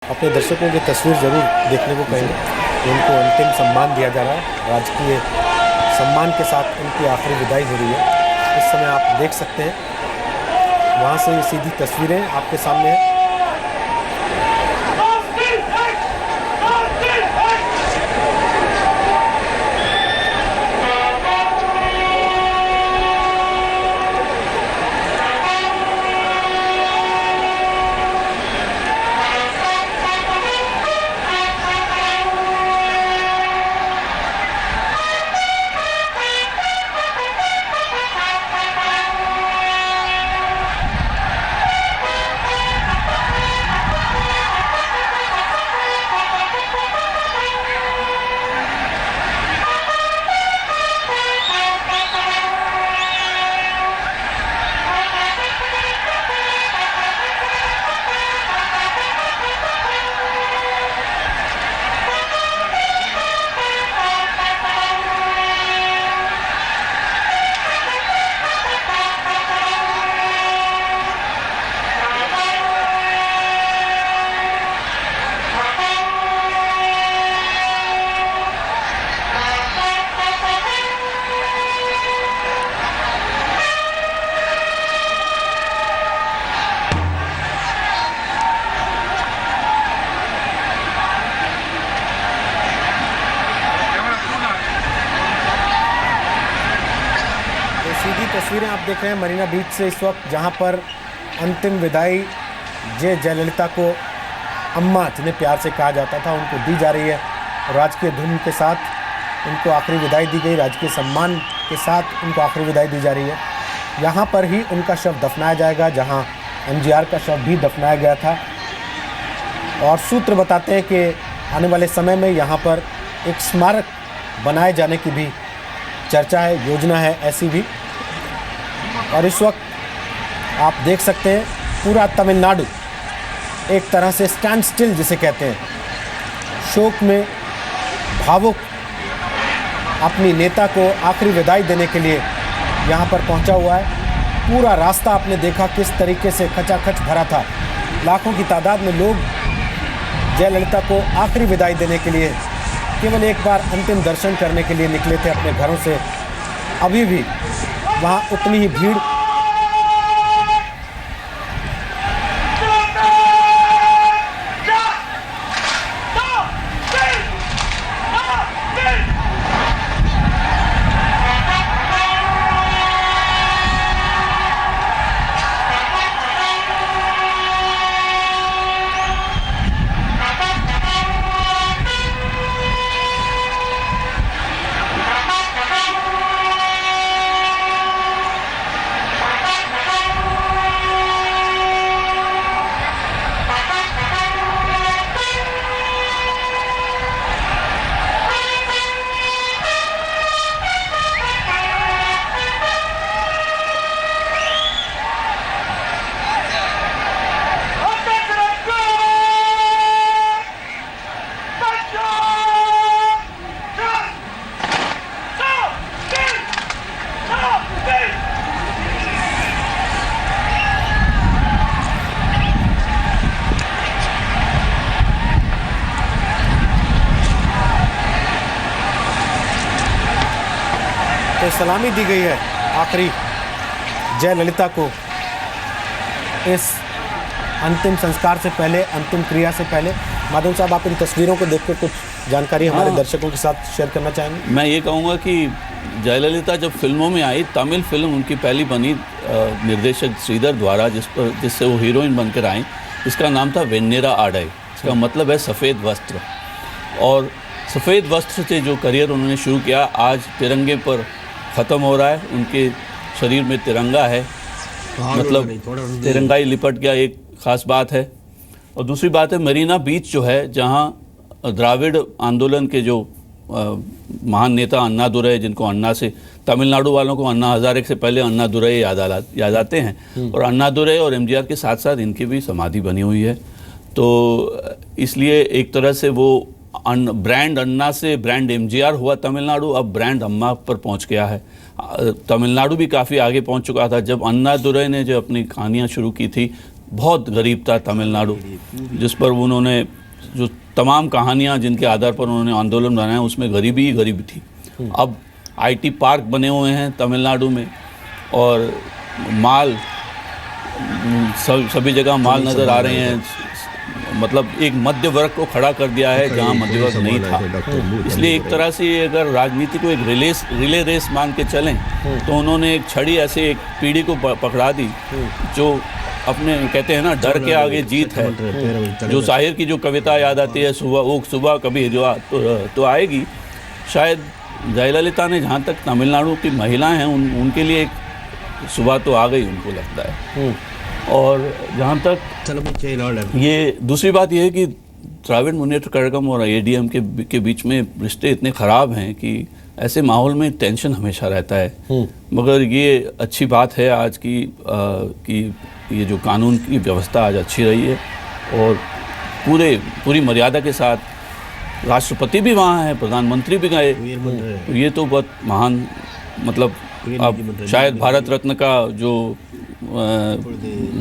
अपने दर्शकों की तस्वीर ज़रूर देखने को कहेंगे। उनको अंतिम सम्मान दिया जा रहा है, राजकीय सम्मान के साथ उनकी आखिरी विदाई हो रही है। इस समय आप देख सकते हैं, वहाँ से सीधी तस्वीरें आपके सामने हैं। सीधी तस्वीरें आप देख रहे हैं मरीना बीच से इस वक्त, जहां पर अंतिम विदाई जयललिता को अम्मा जिन्हें प्यार से कहा जाता था उनको दी जा रही है। राजकीय धूम के साथ उनको आखिरी विदाई दी गई, राजकीय सम्मान के साथ उनको आखिरी विदाई दी जा रही है। यहाँ पर ही उनका शव दफनाया जाएगा, जहाँ एमजीआर का शव भी दफनाया गया था। और सूत्र बताते हैं कि आने वाले समय में यहाँ पर एक स्मारक बनाए जाने की भी चर्चा है, योजना है ऐसी भी। और इस वक्त आप देख सकते हैं पूरा तमिलनाडु एक तरह से स्टैंड स्टिल जिसे कहते हैं, शोक में भावुक अपनी नेता को आखिरी विदाई देने के लिए यहाँ पर पहुँचा हुआ है। पूरा रास्ता आपने देखा किस तरीके से खचाखच भरा था। लाखों की तादाद में लोग जयललिता को आखिरी विदाई देने के लिए केवल एक बार अंतिम दर्शन करने के लिए निकले थे अपने घरों से। अभी भी वहाँ उतनी ही भीड़ तो सलामी दी गई है आखिरी जयललिता को इस अंतिम संस्कार से पहले, अंतिम क्रिया से पहले। माधव साहब, आप इन तस्वीरों को देखकर कुछ जानकारी हमारे दर्शकों के साथ शेयर करना चाहेंगे? मैं ये कहूँगा कि जयललिता जब फिल्मों में आई, तमिल फिल्म उनकी पहली बनी निर्देशक श्रीधर द्वारा, जिससे वो हीरोइन बनकर आई। इसका नाम था वेन्नेरा आडई। इसका मतलब है सफ़ेद वस्त्र। और सफ़ेद वस्त्र से जो करियर उन्होंने शुरू किया, आज तिरंगे पर ख़त्म हो रहा है। उनके शरीर में तिरंगा है, मतलब तिरंगाई लिपट गया, एक ख़ास बात है। और दूसरी बात है मरीना बीच जो है, जहाँ द्राविड़ आंदोलन के जो महान नेता अन्ना दुरई, जिनको अन्ना से तमिलनाडु वालों को अन्ना हज़ारे से पहले अन्ना दुरई याद आते हैं, और अन्ना दुरई और एमजीआर के साथ साथ इनकी भी समाधि बनी हुई है। तो इसलिए एक तरह से वो ब्रांड अन्ना से ब्रांड एमजीआर हुआ तमिलनाडु, अब ब्रांड अम्मा पर पहुंच गया है। तमिलनाडु भी काफ़ी आगे पहुंच चुका था। जब अन्ना दुरई ने जो अपनी कहानियां शुरू की थी, बहुत गरीब था तमिलनाडु, जिस पर उन्होंने जो तमाम कहानियाँ जिनके आधार पर उन्होंने आंदोलन बनाया उसमें गरीबी ही गरीबी थी। अब आईटी पार्क बने हुए हैं तमिलनाडु में और माल सभी जगह माल नज़र आ रहे हैं। मतलब एक मध्य वर्ग को खड़ा कर दिया है जहाँ मध्य वर्ग नहीं था। इसलिए एक तरह से अगर राजनीति को एक रिले रेस मान के चलें तो उन्होंने एक छड़ी ऐसे एक पीढ़ी को पकड़ा दी जो अपने कहते हैं ना डर के आगे जीत है। जो शाहिर की जो कविता याद आती है, सुबह कभी जो तो आएगी। शायद जयललिता ने, जहाँ तक तमिलनाडु की महिलाएं हैं उनके लिए एक सुबह तो आ गई, उनको लगता है। और जहाँ तक ये दूसरी बात ये है कि द्रविड़ मुन्नेत्र कड़गम और एडीएम के बीच में रिश्ते इतने ख़राब हैं कि ऐसे माहौल में टेंशन हमेशा रहता है। मगर ये अच्छी बात है आज की कि ये जो कानून की व्यवस्था आज अच्छी रही है और पूरी मर्यादा के साथ राष्ट्रपति भी वहाँ है, प्रधानमंत्री भी गए। ये तो बहुत महान, मतलब अब शायद भारत रत्न का जो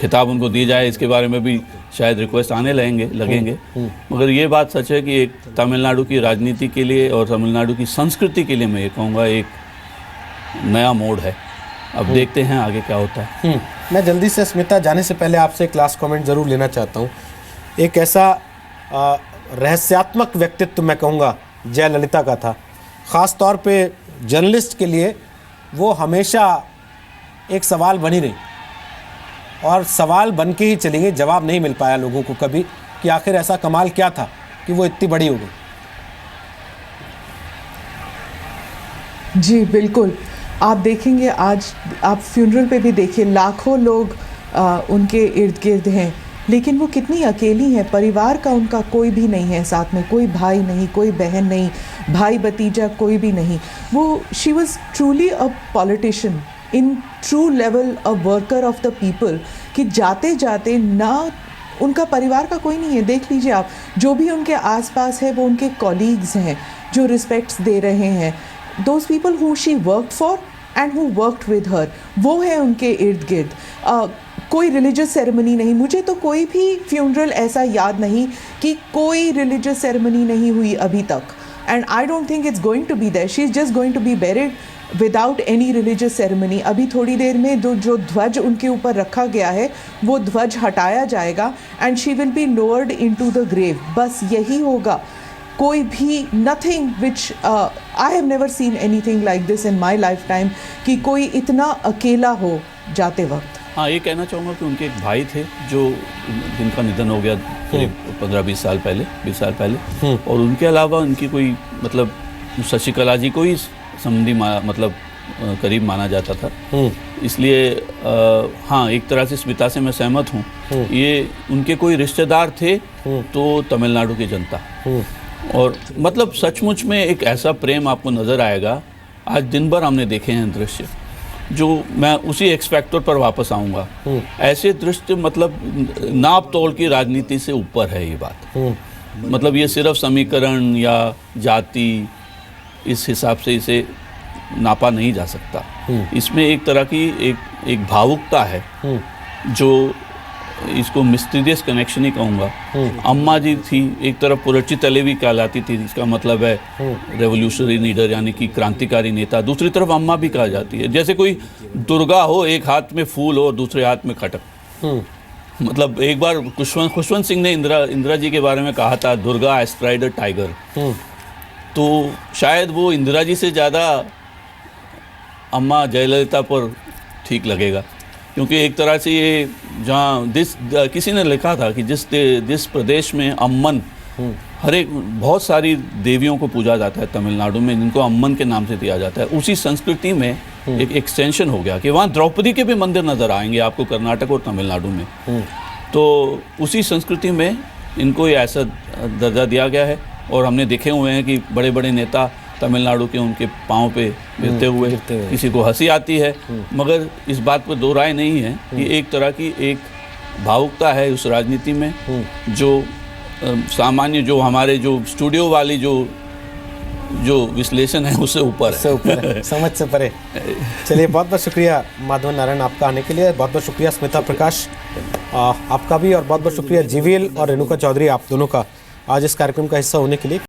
खिताब उनको दी जाए इसके बारे में भी शायद रिक्वेस्ट आने लगेंगे। मगर ये बात सच है कि एक तमिलनाडु की राजनीति के लिए और तमिलनाडु की संस्कृति के लिए मैं ये कहूँगा एक नया मोड़ है। अब देखते हैं आगे क्या होता है। मैं जल्दी से स्मिता जाने से पहले आपसे एक लास्ट कमेंट ज़रूर लेना चाहता हूँ। एक ऐसा रहस्यात्मक व्यक्तित्व मैं कहूँगा जयललिता का था, ख़ास तौर पे जर्नलिस्ट के लिए वो हमेशा एक सवाल बनी रही और सवाल बन के ही चली गई। जवाब नहीं मिल पाया लोगों को कभी कि आखिर ऐसा कमाल क्या था कि वो इतनी बड़ी हो गई। जी बिल्कुल, आप देखेंगे आज आप फ्यूनरल पे भी देखिए लाखों लोग उनके इर्द गिर्द हैं, लेकिन वो कितनी अकेली हैं। परिवार का उनका कोई भी नहीं है साथ में, कोई भाई नहीं, कोई बहन नहीं, भाई भतीजा कोई भी नहीं। वो she was truly a politician in true level, a worker of the people, कि जाते जाते ना उनका परिवार का कोई नहीं है। देख लीजिए आप, जो भी उनके आसपास है वो उनके कॉलीग्स हैं जो रिस्पेक्ट्स दे रहे हैं। Those people who she worked for and who worked with her, वो है उनके इर्द गिर्द। कोई रिलीजियस सेरेमनी नहीं, मुझे तो कोई भी फ्यूनरल ऐसा याद नहीं कि कोई रिलीजियस सेरेमनी नहीं हुई अभी तक, and I don't think it's going to be there. She is just going to be buried without any religious ceremony. अभी थोड़ी देर में जो ध्वज उनके ऊपर रखा गया है वो ध्वज हटाया जाएगा and she will be lowered into the grave. बस यही होगा। कोई भी nothing which I have never seen anything like this in my lifetime कि कोई इतना अकेला हो जाते वक्त। हाँ, ये कहना चाहूँगा कि उनके एक भाई थे जिनका निधन हो गया करीब 15-20 साल पहले, 20 साल पहले। और उनके अलावा उनकी कोई मतलब शशिकला जी को ही संबंधी मतलब करीब माना जाता था। इसलिए हाँ, एक तरह से स्मिता से मैं सहमत हूँ। ये उनके कोई रिश्तेदार थे तो तमिलनाडु की जनता, और मतलब सचमुच में एक ऐसा प्रेम आपको नज़र आएगा। आज दिन भर हमने देखे हैं दृश्य, जो मैं उसी एक्स फैक्टर पर वापस आऊँगा। ऐसे दृश्य मतलब नाप तोल की राजनीति से ऊपर है ये बात। मतलब ये सिर्फ समीकरण या जाति इस हिसाब से इसे नापा नहीं जा सकता। इसमें एक तरह की एक भावुकता है जो इसको मिस्टीरियस कनेक्शन ही कहूँगा। अम्मा जी थी एक तरफ पुरची तलेवी कहलाती थी, इसका मतलब है रेवोल्यूशनरी लीडर यानी कि क्रांतिकारी नेता। दूसरी तरफ अम्मा भी कहा जाती है, जैसे कोई दुर्गा हो, एक हाथ में फूल हो दूसरे हाथ में खटक। मतलब एक बार खुशवंत सिंह ने इंदिरा जी के बारे में कहा था, दुर्गा एस्ट्राइड टाइगर। तो शायद वो इंदिरा जी से ज़्यादा अम्मा जयललिता पर ठीक लगेगा, क्योंकि एक तरह से ये जहाँ किसी ने लिखा था कि जिस प्रदेश में अम्मन बहुत सारी देवियों को पूजा जाता है तमिलनाडु में, जिनको अम्मन के नाम से दिया जाता है, उसी संस्कृति में एक एक्सटेंशन हो गया कि वहाँ द्रौपदी के भी मंदिर नज़र आएंगे आपको कर्नाटक और तमिलनाडु में। तो उसी संस्कृति में इनको ये ऐसा दर्जा दिया गया है। और हमने देखे हुए हैं कि बड़े बड़े नेता तमिलनाडु के उनके पाँव पे गिरते हुए, किसी को हंसी आती है, मगर इस बात पर दो राय नहीं है कि एक तरह की एक भावुकता है उस राजनीति में जो सामान्य जो हमारे जो स्टूडियो वाली जो विश्लेषण है उससे ऊपर है, समझ से परे। चलिए, बहुत बहुत शुक्रिया माधवन नारायण आपका आने के लिए। बहुत बहुत शुक्रिया स्मिता प्रकाश। आपका भी और बहुत बहुत शुक्रिया जीवीएल और रेणुका चौधरी, आप दोनों का आज इस कार्यक्रम का हिस्सा होने के लिए।